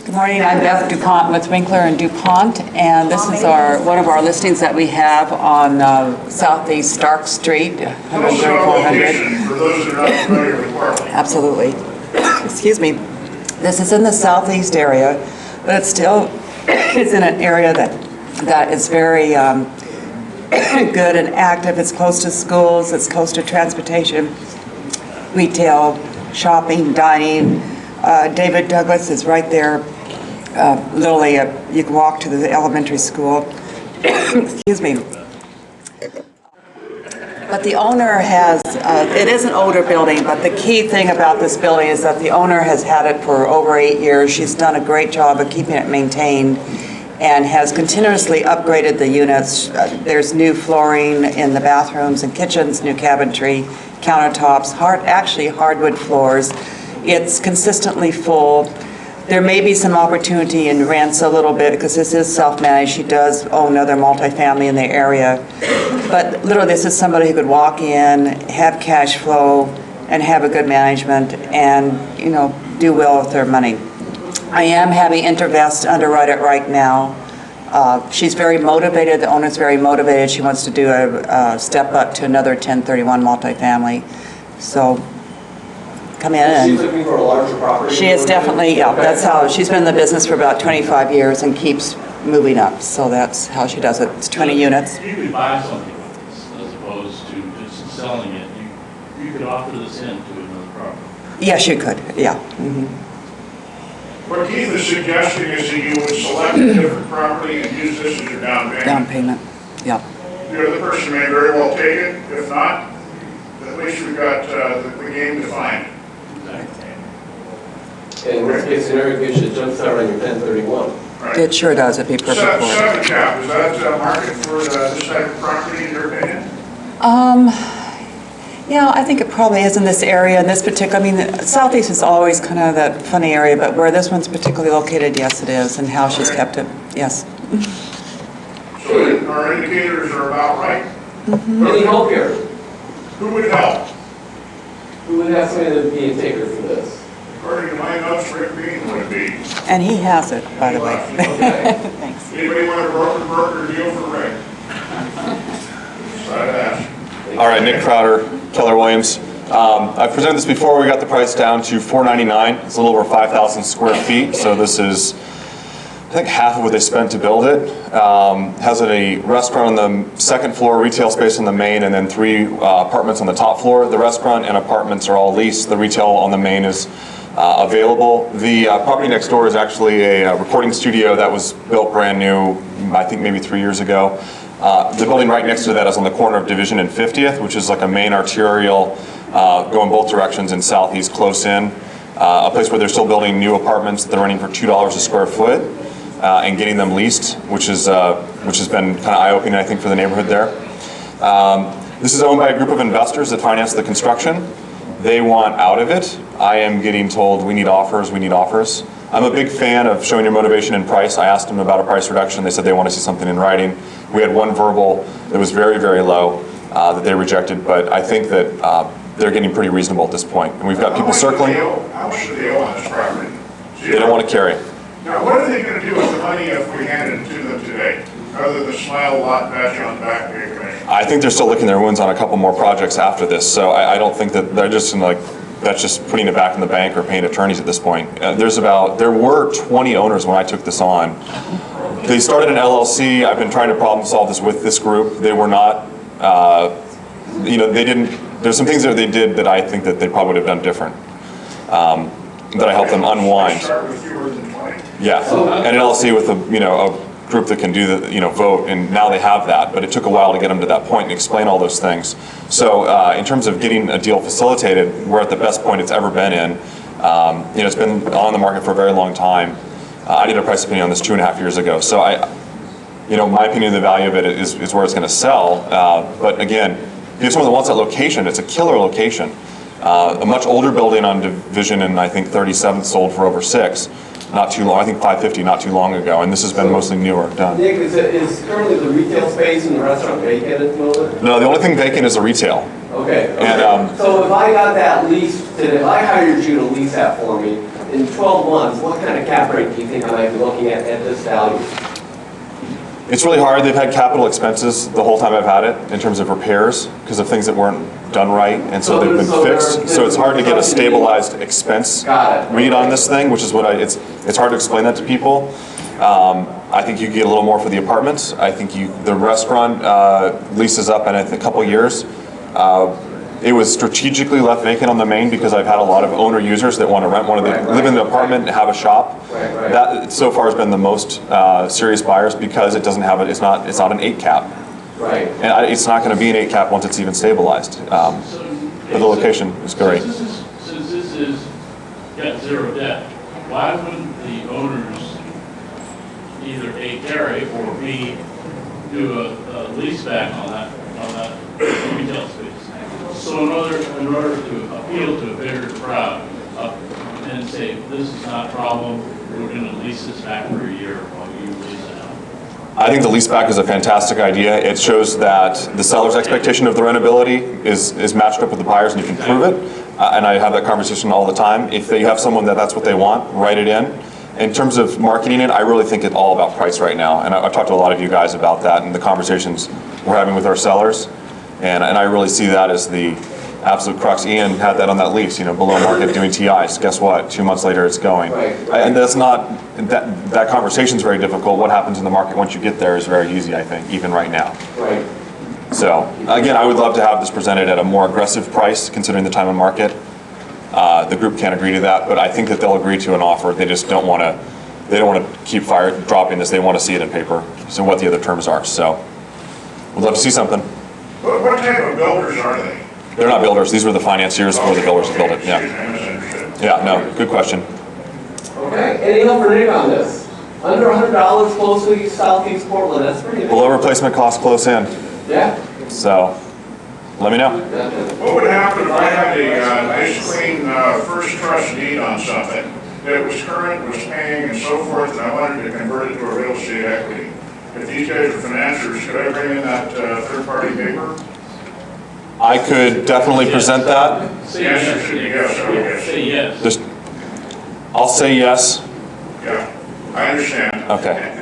Good morning, I'm Beth DuPont with Winkler and DuPont, and this is one of our listings that we have on Southeast Stark Street, 13400. For those who are not familiar with Parkland. Absolutely. Excuse me. This is in the southeast area, but it's still it's in an area that is very good and active. It's close to schools, it's close to transportation, retail, shopping, dining. David Douglas is right there. Literally, you can walk to the elementary school. Excuse me. But the owner has, it is an older building, but the key thing about this building is that the owner has had it for over 8 years. She's done a great job of keeping it maintained and has continuously upgraded the units. There's new flooring in the bathrooms and kitchens, new cabinetry, countertops, actually hardwood floors. It's consistently full. There may be some opportunity in rents a little bit because this is self-managed. She does own another multifamily in the area. But literally this is somebody who could walk in, have cash flow, and have a good management and, you know, do well with their money. I am having Intervest underwrite it right now. She's very motivated. The owner's very motivated. She wants to do a step up to another 1031 multifamily. So come in. And she's looking for a larger property? She is definitely, yeah, okay. That's how, she's been in the business for about 25 years and keeps moving up. So that's how she does it. It's 20 units. You could buy something like this as opposed to just selling it. You could offer this in to another property. Yes, you could, yeah. Mm-hmm. What Keith is suggesting is that you would select a different property and use this as your down payment. Down payment, yeah. The other person may very well take it. If not, at least we've got the game defined. And in this case scenario, you should jumpstart on your 1031. Right. It sure does. It'd be perfect for it. 7 cap, is that market for this type of property in your opinion? Yeah, I think it probably is in this area, in this particular, I mean, Southeast is always kind of that funny area, but where this one's particularly located, yes it is, and how she's kept it, yes. So our indicators are about right? Mm-hmm. Any help here? Who would help? Who would have somebody to be a taker for this? According to my notes, Rick Bean would be. And he has it, by the way. Okay. Thanks. Anybody want a broker deal for Rick? So I'd ask. All right, Nick Crowder, Keller Williams. I've presented this before. We got the price down to $499. It's a little over 5,000 square feet. So this is, I think, half of what they spent to build it. Has a restaurant on the second floor, retail space on the main, and then 3 apartments on the top floor. The restaurant and apartments are all leased. The retail on the main is available. The property next door is actually a recording studio that was built brand new, I think maybe 3 years ago. The building right next to that is on the corner of Division and 50th, which is like a main arterial going both directions in southeast close in. A place where they're still building new apartments that they're renting for $2 a square foot and getting them leased, which has been kind of eye-opening, I think, for the neighborhood there. This is owned by a group of investors that finance the construction. They want out of it. I am getting told we need offers, we need offers. I'm a big fan of showing your motivation in price. I asked them about a price reduction. They said they want to see something in writing. We had one verbal that was very, very low that they rejected, but I think that they're getting pretty reasonable at this point. And we've got people circling. How much do they owe on this property? They don't want to carry. Now, what are they going to do with the money if we handed it to them today, other than smile, lot, badge on the back, pay commission? I think they're still licking their wounds on a couple more projects after this, so I don't think that they're just like, that's just putting it back in the bank or paying attorneys at this point. There were 20 owners when I took this on. They started an LLC. I've been trying to problem solve this with this group. They were not, they didn't, there's some things that they did that I think that they probably would have done different. That I helped them unwind. Start with fewer than 20. Yeah, and an LLC with a group that can do the, vote, and now they have that, but it took a while to get them to that point and explain all those things. So in terms of getting a deal facilitated, we're at the best point it's ever been in. It's been on the market for a very long time. I did a price opinion on this 2.5 years ago. So my opinion of the value of it is where it's going to sell. But again, if you have someone that wants that location, it's a killer location. A much older building on Division and I think 37th sold for over 6. Not too long, I think 550 not too long ago, and this has been mostly newer done. Nick, is currently the retail space in the restaurant vacant at the moment? No, the only thing vacant is the retail. Okay. And so if I got that lease, if I hired you to lease that for me, in 12 months, what kind of cap rate do you think I might be looking at this value? It's really hard. They've had capital expenses the whole time I've had it in terms of repairs because of things that weren't done right, and so they've been fixed. So it's hard to get a stabilized expense read on this thing, which is what it's hard to explain that to people. I think you can get a little more for the apartments. I think the restaurant leases up in a couple years. It was strategically left vacant on the main because I've had a lot of owner users that want to rent live in the apartment and have a shop. Right. That so far has been the most serious buyers because it doesn't have it's not an 8 cap. Right. And it's not going to be an 8 cap once it's even stabilized. But the location is great. Since this is got zero debt, why wouldn't the owners either A, carry, or B, do a lease back on that retail space? So in order to appeal to a bigger crowd and say, this is not a problem, we're going to lease this back for a year while you lease it out. I think the lease back is a fantastic idea. It shows that the seller's expectation of the rentability is matched up with the buyer's, and you can prove it. And I have that conversation all the time. If they have someone that's what they want, write it in. In terms of marketing it, I really think it's all about price right now. And I've talked to a lot of you guys about that and the conversations we're having with our sellers. And I really see that as the absolute crux. Ian had that on that lease, below market doing TIs. Guess what? 2 months later, it's going. Right. And that's not, that conversation's very difficult. What happens in the market once you get there is very easy, I think, even right now. Right. So, again, I would love to have this presented at a more aggressive price, considering the time of market. The group can't agree to that, but I think that they'll agree to an offer. They just don't want to keep dropping this. They want to see it in paper, so what the other terms are. So, we'd love to see something. What type of builders are they? They're not builders. These were the financiers for the builders to build it. Excuse me, Yeah. I misunderstood. Yeah, no, good question. Okay, any help for Nick on this? Under $100 closely Southeast Portland, that's pretty good. Below replacement cost close in. Yeah? So, let me know. What would happen if I had a nice clean first trust deed on something that was current, was paying and so forth, and I wanted to convert it to a real estate equity? If these guys are financiers, could I bring in that third-party paper? I could definitely present that. Say Yes, yes. or should be yes, I would guess. Say yes. I'll say yes. Yeah, I understand. Okay.